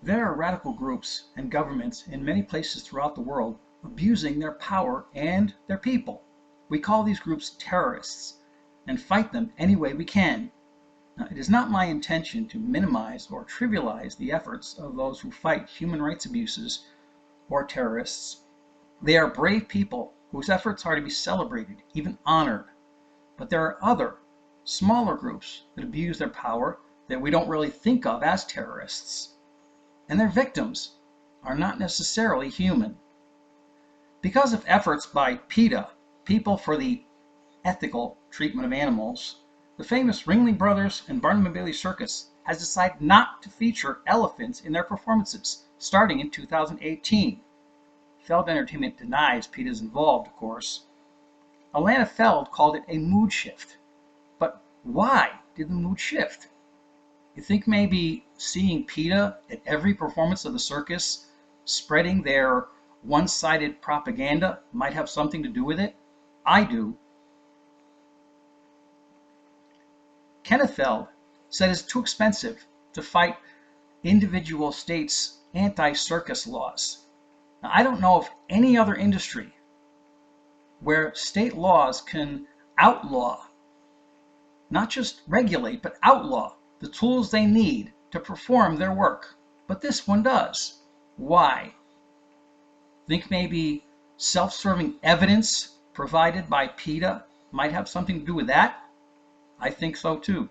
There are radical groups and governments in many places throughout the world abusing their power and their people. We call these groups terrorists and fight them any way we can. Now, it is not my intention to minimize or trivialize the efforts of those who fight human rights abuses or terrorists. They are brave people whose efforts are to be celebrated, even honored. But there are other, smaller groups that abuse their power that we don't really think of as terrorists. And their victims are not necessarily human. Because of efforts by PETA, People for the Ethical Treatment of Animals, the famous Ringling Brothers and Barnum and Bailey Circus has decided not to feature elephants in their performances, starting in 2018. Feld Entertainment denies PETA is involved, of course. Alana Feld called it a mood shift. But why did the mood shift? You think maybe seeing PETA at every performance of the circus, spreading their one-sided propaganda, might have something to do with it? I do. Kenneth Feld said it's too expensive to fight individual states' anti-circus laws. Now, I don't know of any other industry where state laws can outlaw, not just regulate, but outlaw the tools they need to perform their work. But this one does. Why? Think maybe self-serving evidence provided by PETA might have something to do with that? I think so too.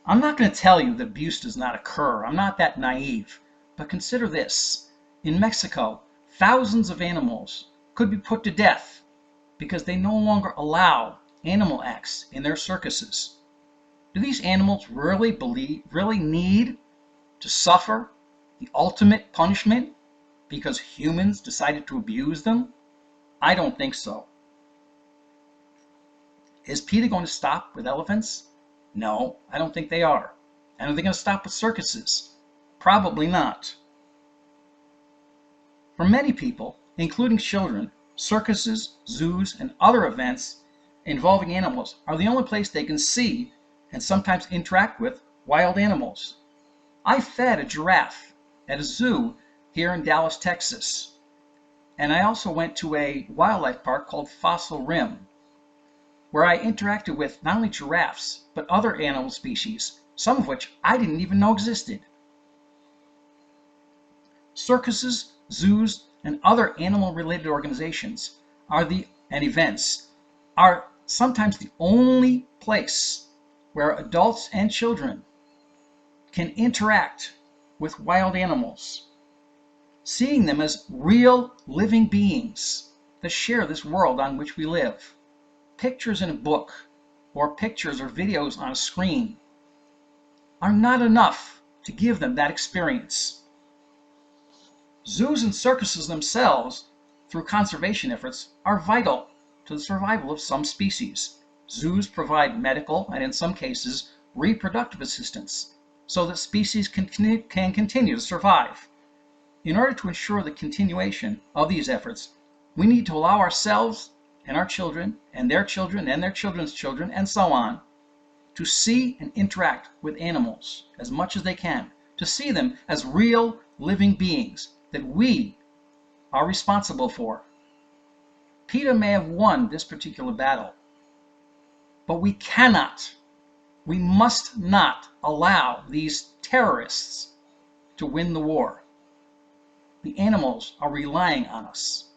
I'm not going to tell you that abuse does not occur. I'm not that naive. But consider this. In Mexico, thousands of animals could be put to death because they no longer allow animal acts in their circuses. Do these animals really need to suffer the ultimate punishment because humans decided to abuse them? I don't think so. Is PETA going to stop with elephants? No, I don't think they are. And are they going to stop with circuses? Probably not. For many people, including children, circuses, zoos, and other events involving animals are the only place they can see and sometimes interact with wild animals. I fed a giraffe at a zoo here in Dallas, Texas. And I also went to a wildlife park called Fossil Rim, where I interacted with not only giraffes, but other animal species, some of which I didn't even know existed. Circuses, zoos, and other animal-related organizations and events are sometimes the only place where adults and children can interact with wild animals, seeing them as real living beings that share this world on which we live. Pictures in a book or pictures or videos on a screen are not enough to give them that experience. Zoos and circuses themselves, through conservation efforts, are vital to the survival of some species. Zoos provide medical and, in some cases, reproductive assistance so that species can continue to survive. In order to ensure the continuation of these efforts, we need to allow ourselves and our children and their children and their children's children and so on to see and interact with animals as much as they can, to see them as real living beings that we are responsible for. PETA may have won this particular battle, but we must not allow these terrorists to win the war. The animals are relying on us.